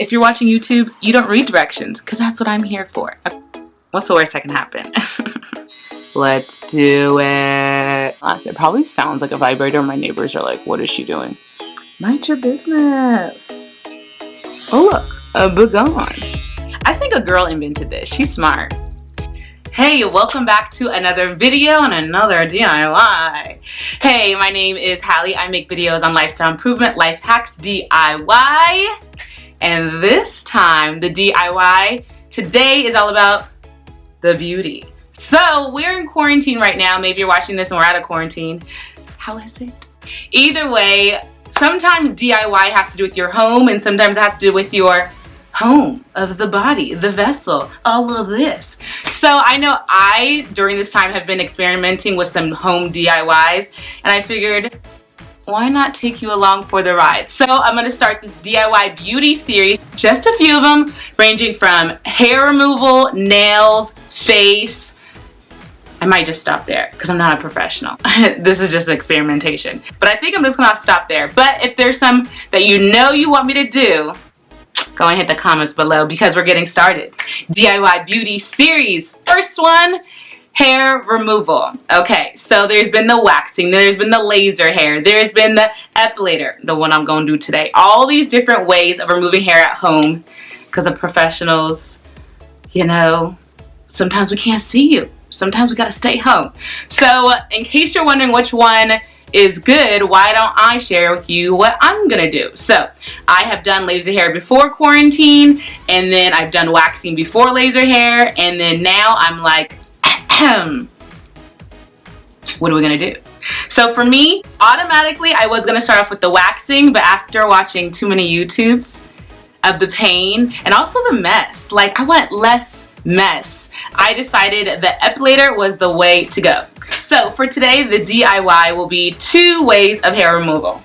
if you're watching YouTube, you don't read directions, because that's what I'm here for. What's the worst that can happen? Let's do it. It probably sounds like a vibrator. My neighbors are like, what is she doing? Mind your business. Oh look, a begone. I think a girl invented this. She's smart. Hey, welcome back to another video and another DIY. Hey, my name is Hallie. I make videos on lifestyle improvement, life hacks, DIY. And this time, the DIY today is all about the beauty. So we're in quarantine right now. Maybe you're watching this and we're out of quarantine. How is it? Either way, sometimes DIY has to do with your home and sometimes it has to do with your home of the body, the vessel, all of this. So I know during this time, have been experimenting with some home DIYs, and I figured, why not take you along for the ride? So I'm going to start this DIY beauty series, just a few of them, ranging from hair removal, nails, face. I might just stop there because I'm not a professional. This is just experimentation. But I think I'm just going to stop there. But if there's some that you know you want me to do, go and hit the comments below because we're getting started. DIY beauty series. First one, hair removal. Okay, so there's been the waxing, there's been the laser hair, there's been the epilator, the one I'm going to do today. All these different ways of removing hair at home because of professionals, you know, sometimes we can't see you. Sometimes we gotta stay home. So in case you're wondering which one is good, why don't I share with you what I'm gonna do? So I have done laser hair before quarantine, and then I've done waxing before laser hair, and then now I'm like, what are we gonna do? So for me, automatically I was gonna start off with the waxing, but after watching too many YouTubes of the pain and also the mess, like I want less mess, I decided the epilator was the way to go. So for today, the DIY will be 2 ways of hair removal.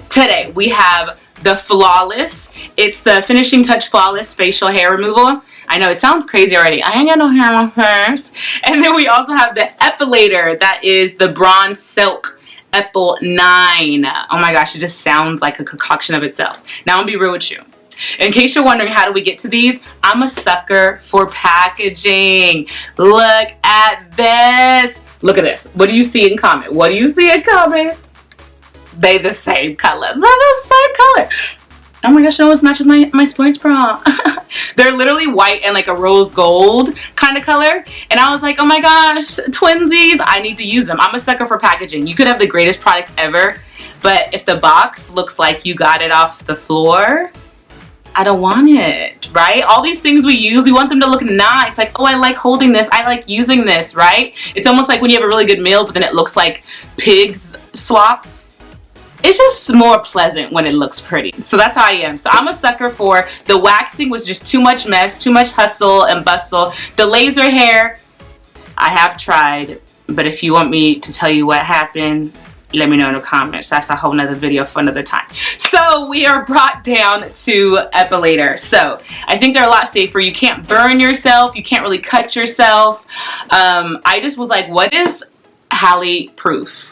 Today we have the Flawless. It's the Finishing Touch Flawless Facial Hair Removal. I know it sounds crazy already. I ain't got no hair on my face. And then we also have the Epilator. That is the BRAUN Silk Epil 9. Oh my gosh, it just sounds like a concoction of itself. Now I'm gonna be real with you. In case you're wondering how do we get to these, I'm a sucker for packaging. Look at this. Look at this. What do you see in comment? What do you see in comment? They the same color. They're the same color. Oh my gosh, no, this matches my sports bra. They're literally white and like a rose gold kind of color. And I was like, oh my gosh, twinsies, I need to use them. I'm a sucker for packaging. You could have the greatest products ever, but if the box looks like you got it off the floor, I don't want it, right? All these things we use, we want them to look nice. Like, oh, I like holding this. I like using this, right? It's almost like when you have a really good meal, but then it looks like pig's slop. It's just more pleasant when it looks pretty. So that's how I am. So I'm a sucker for the waxing was just too much mess, too much hustle and bustle. The laser hair, I have tried, but if you want me to tell you what happened, let me know in the comments. That's a whole nother video for another time. So we are brought down to epilator. So I think they're a lot safer. You can't burn yourself. You can't really cut yourself. I just was like, what is Hallie proof?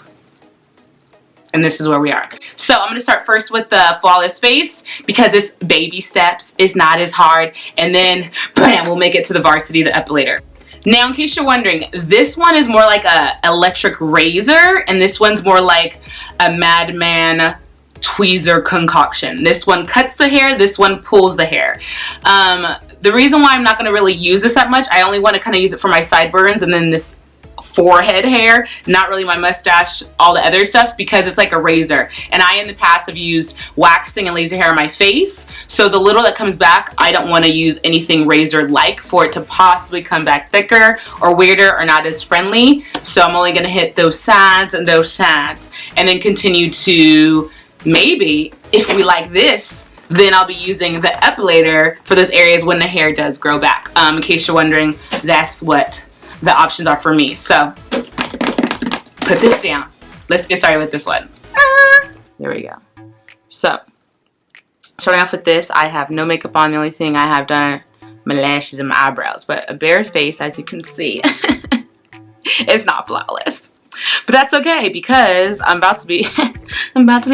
And this is where we are. So I'm going to start first with the Flawless Face because it's baby steps. It's not as hard. And then, bam, we'll make it to the varsity, the epilator. Now, in case you're wondering, this one is more like a electric razor, and this one's more like a Madman tweezer concoction. This one cuts the hair, this one pulls the hair. The reason why I'm not going to really use this that much, I only want to kind of use it for my sideburns and then this forehead hair, not really my mustache, all the other stuff, because it's like a razor. And I in the past have used waxing and laser hair on my face, so the little that comes back, I don't want to use anything razor like for it to possibly come back thicker or weirder or not as friendly. So I'm only going to hit those sides and those sides and then continue to, maybe if we like this, then I'll be using the epilator for those areas when the hair does grow back. In case you're wondering, that's what the options are for me. So put this down. Let's get started with this one. There we go. So starting off with this, I have no makeup on. The only thing I have done, my lashes and my eyebrows, but a bare face, as you can see. It's not flawless, but that's okay because I'm about to be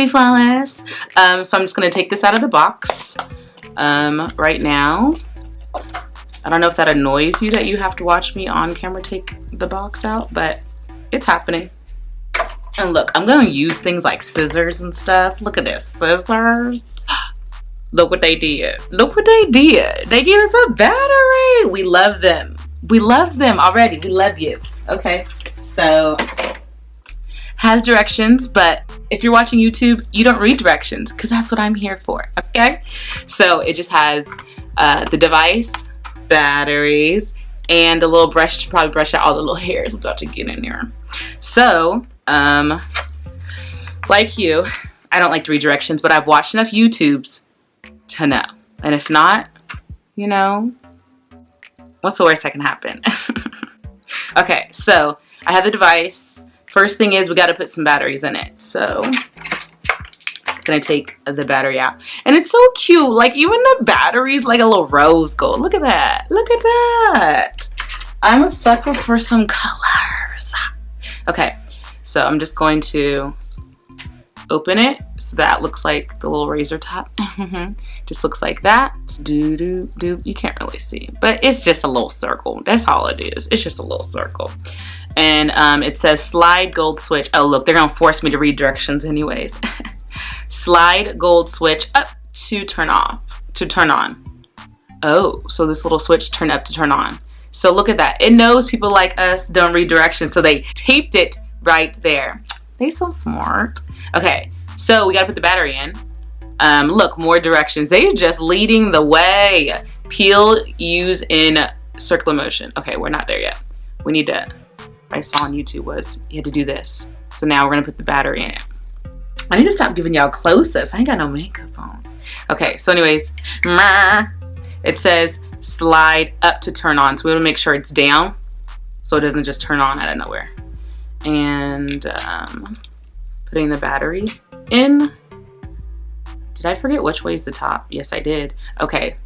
flawless. So I'm just gonna take this out of the box. right now. I don't know if that annoys you that you have to watch me on camera take the box out, but it's happening. And look, I'm gonna use things like scissors and stuff. Look at this, scissors. Look what they did. Look what they did. They gave us a battery. We love them. We love them already. We love you. Okay, so has directions, but if you're watching YouTube, you don't read directions because that's what I'm here for. Okay, so it just has the device, batteries, and a little brush to probably brush out all the little hairs about to get in there. So, like you, I don't like to read directions, but I've watched enough YouTubes to know. And if not, you know, what's the worst that can happen? Okay, so I have the device. First thing is we got to put some batteries in it. So I'm gonna take the battery out, and it's so cute. Like even the batteries, like a little rose gold. Look at that. Look at that. I'm a sucker for some colors. Okay, so I'm just going to open it so that looks like the little razor top. Just looks like that. Do do do. You can't really see, but it's just a little circle. That's all it is. It's just a little circle. And it says slide gold switch. Oh look, they're gonna force me to read directions anyways. Slide gold switch up to turn off, to turn on. Oh, so this little switch turn up to turn on. So look at that. It knows people like us don't read directions, so they taped it right there. They so smart. Okay, so we gotta put the battery in. Look, more directions. They're just leading the way. Peel, use in circular motion. Okay, we're not there yet. We need to, I saw on YouTube was you had to do this. So now we're gonna put the battery in it. I need to stop giving y'all close-ups. I ain't got no makeup on. Okay, so anyways, it says slide up to turn on. So we want to make sure it's down so it doesn't just turn on out of nowhere. And putting the battery in. Did I forget which way is the top? Yes, I did. Okay,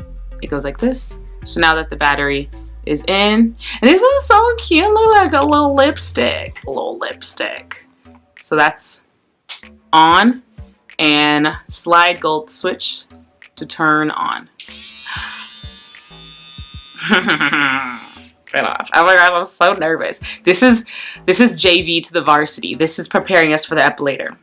it goes like this. So now that the battery is in, and this is so cute, look like a little lipstick. A little lipstick. So that's on, and slide gold switch to turn on. Right off. Oh my god, I'm so nervous. This is JV to the varsity. This is preparing us for the epilator.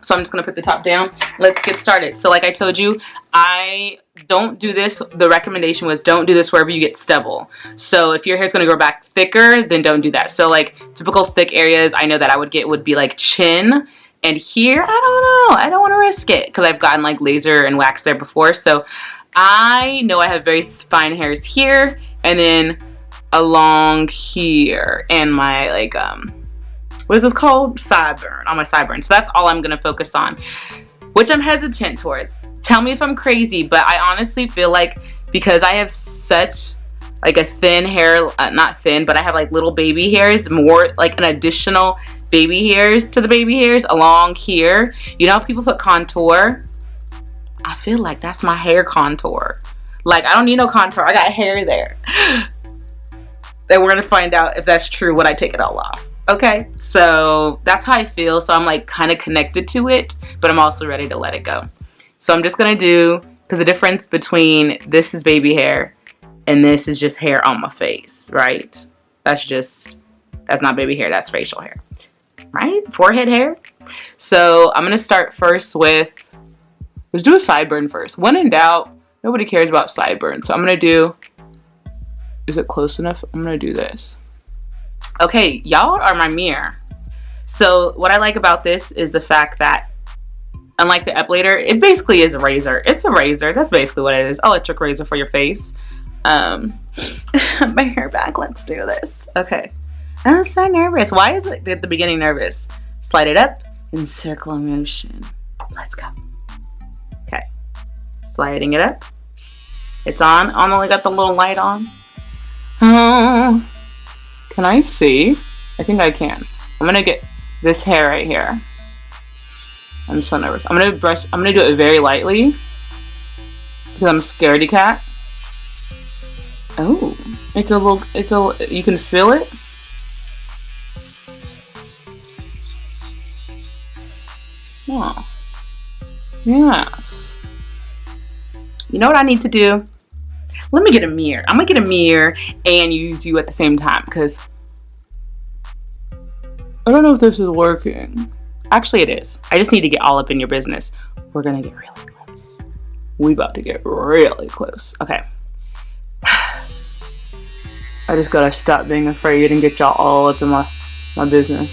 So I'm just gonna put the top down. Let's get started. So like I told you, I don't do this. The recommendation was don't do this wherever you get stubble. So if your hair is gonna grow back thicker, then don't do that. So like typical thick areas I know that I would get would be like chin. And here, I don't know. I don't want to risk it because I've gotten like laser and wax there before. So I know I have very fine hairs here and then along here and my like, what is this called? Sideburn, on my sideburn. So that's all I'm going to focus on, which I'm hesitant towards. Tell me if I'm crazy, but I honestly feel like because I have such like a thin hair, not thin, but I have like little baby hairs, more like an additional baby hairs to the baby hairs along here. You know how people put contour? I feel like that's my hair contour. Like I don't need no contour, I got hair there. Then we're gonna find out if that's true when I take it all off. Okay, so that's how I feel. So I'm like kind of connected to it, but I'm also ready to let it go. So I'm just gonna do, because the difference between this is baby hair and this is just hair on my face, right? That's not baby hair, that's facial hair, right? Forehead hair. So I'm gonna start first with, let's do a sideburn first. When in doubt, nobody cares about sideburns. So I'm gonna do, is it close enough? I'm gonna do this. Okay, y'all are my mirror. So what I like about this is the fact that unlike the epilator, it basically is a razor. It's a razor, that's basically what it is. Electric razor for your face. My hair back, let's do this. Okay, I'm so nervous. Why is it at the beginning nervous? Slide it up in circular motion. Let's go. Okay, sliding it up. It's on. I'm only got the little light on. Oh, can I see? I think I can. I'm gonna get this hair right here. I'm so nervous. I'm gonna do it very lightly because I'm a scaredy cat. Oh, you can feel it. Oh, yes. You know what I need to do? Let me get a mirror. I'm gonna get a mirror and use you at the same time because I don't know if this is working. Actually, it is. I just need to get all up in your business. We're gonna get really close. We about to get really close. Okay. I just gotta stop being afraid and get y'all all up in my business.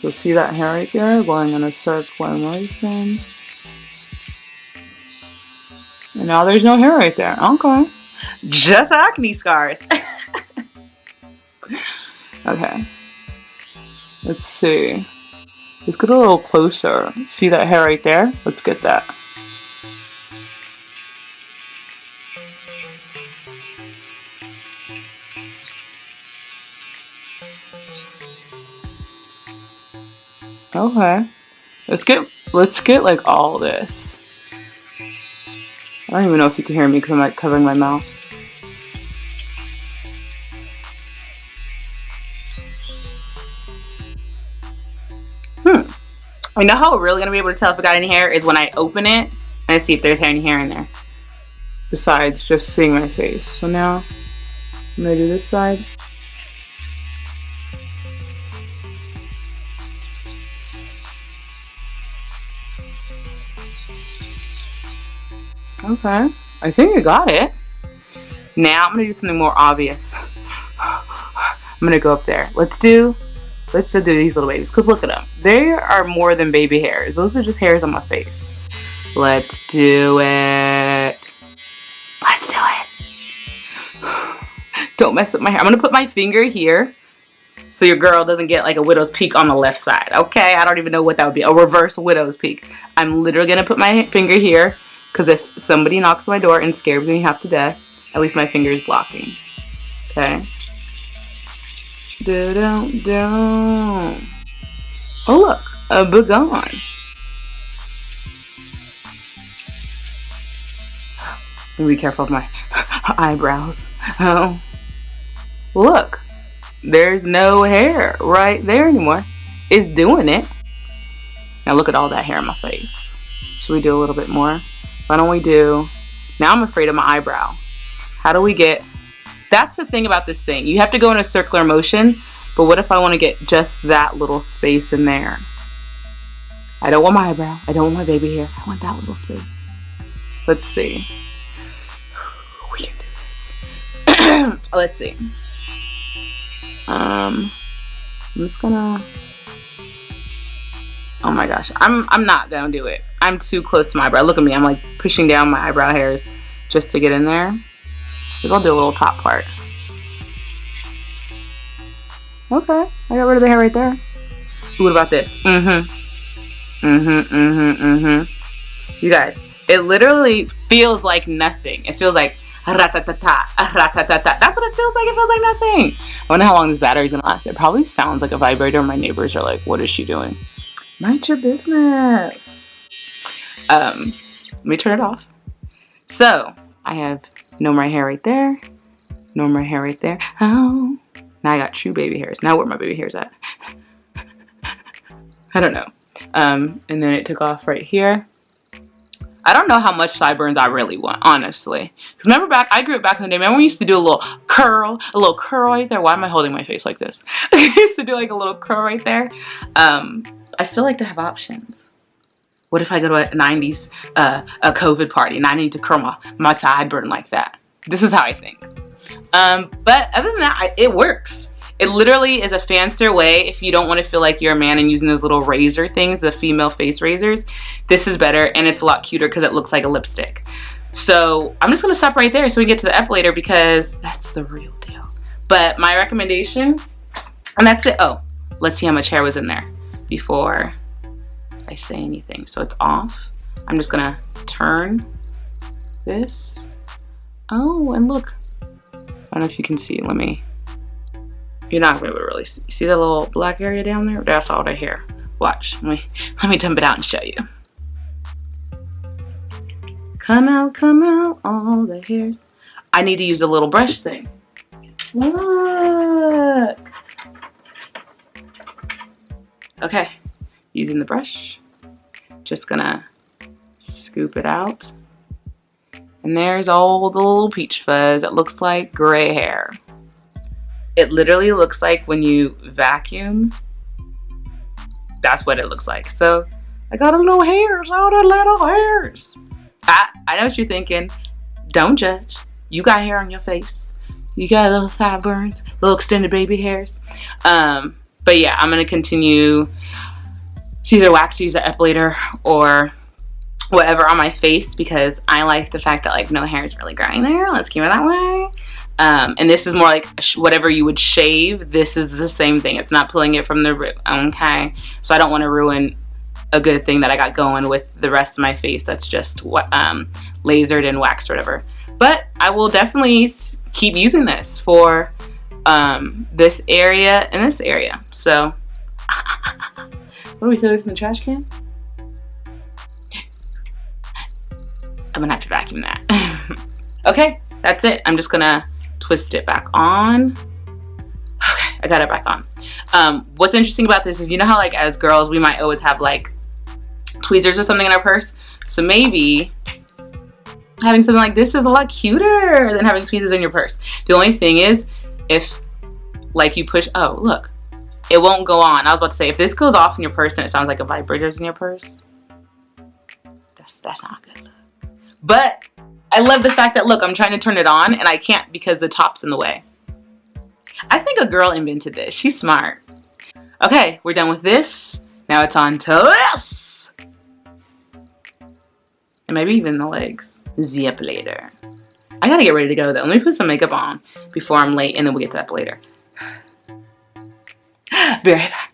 So see that hair right there? Going in a circular motion. And now there's no hair right there. Okay. Just acne scars. Okay. Let's see. Let's get a little closer. See that hair right there? Let's get that. Okay. Let's get like all this. I don't even know if you can hear me because I'm like covering my mouth. I know how we're really gonna be able to tell if I got any hair is when I open it and I see if there's any hair in there. Besides just seeing my face. So now I'm gonna do this side. Okay, I think I got it. Now I'm gonna do something more obvious. I'm gonna go up there. Let's do these little babies, because look at them. They are more than baby hairs. Those are just hairs on my face. Let's do it. Let's do it. Don't mess up my hair. I'm gonna put my finger here so your girl doesn't get like a widow's peak on the left side. Okay, I don't even know what that would be. A reverse widow's peak. I'm literally gonna put my finger here because if somebody knocks on my door and scares me half to death, at least my finger is blocking. Okay. Oh look, a begone. Be careful of my eyebrows. Oh, look, there's no hair right there anymore. It's doing it. Now look at all that hair on my face. Should we do a little bit more? Why don't we do? Now I'm afraid of my eyebrow. How do we get? That's the thing about this thing. You have to go in a circular motion, but what if I want to get just that little space in there? I don't want my eyebrow. I don't want my baby hair. I want that little space. Let's see. We can do this. Let's see. I'm just gonna. Oh my gosh. I'm not gonna do it. I'm too close to my eyebrow. Look at me. I'm like pushing down my eyebrow hairs just to get in there. Maybe I'll do a little top part. Okay, I got rid of the hair right there. What about this? You guys, it literally feels like nothing. It feels like ratatata, ratatata. That's what it feels like. It feels like nothing. I wonder how long this battery's gonna last. It probably sounds like a vibrator. My neighbors are like, what is she doing? Mind your business. Let me turn it off. So, I have no more hair right there. No more hair right there. Oh. Now I got true baby hairs. Now where are my baby hairs at? I don't know. And then it took off right here. I don't know how much sideburns I really want, honestly. Because remember I grew up back in the day. Remember we used to do a little curl right there. Why am I holding my face like this? I used to do like a little curl right there. I still like to have options. What if I go to a 90s a COVID party and I need to curl my sideburn like that? This is how I think. But other than that, it works. It literally is a fancier way if you don't want to feel like you're a man and using those little razor things, the female face razors. This is better and it's a lot cuter because it looks like a lipstick. So I'm just going to stop right there so we get to the epilator because that's the real deal. But my recommendation, and that's it. Oh, let's see how much hair was in there before I say anything. So it's off. I'm just going to turn this. Oh, and look. I don't know if you can see. Let me. You're not going to be able to really see. See the little black area down there? That's all the hair. Watch. Let me dump it out and show you. Come out, all the hairs. I need to use a little brush thing. Look. Okay. Using the brush. Just gonna scoop it out. And there's all the little peach fuzz. It looks like gray hair. It literally looks like when you vacuum, that's what it looks like. So I got a little hairs, all the little hairs. I know what you're thinking. Don't judge. You got hair on your face. You got little sideburns, little extended baby hairs. But yeah, I'm gonna continue to either wax, use the epilator, or whatever on my face, because I like the fact that like no hair is really growing there. Let's keep it that way. And this is more like whatever you would shave. This is the same thing. It's not pulling it from the root. Okay, so I don't want to ruin a good thing that I got going with the rest of my face that's just lasered and waxed or whatever. But I will definitely keep using this for this area and this area. So what do we throw this in the trash can? I'm gonna have to vacuum that. Okay, that's it. I'm just gonna twist it back on. Okay, I got it back on. What's interesting about this is, you know how like as girls we might always have like tweezers or something in our purse? So maybe having something like this is a lot cuter than having tweezers in your purse. The only thing is, if like you push, oh look, it won't go on. I was about to say, if this goes off in your purse and it sounds like a vibrator's in your purse, that's not good. But I love the fact that, look, I'm trying to turn it on and I can't because the top's in the way. I think a girl invented this. She's smart. Okay, we're done with this. Now it's on to this. And maybe even the legs. The epilator. I gotta get ready to go though. Let me put some makeup on before I'm late and then we'll get to that later. Be right back.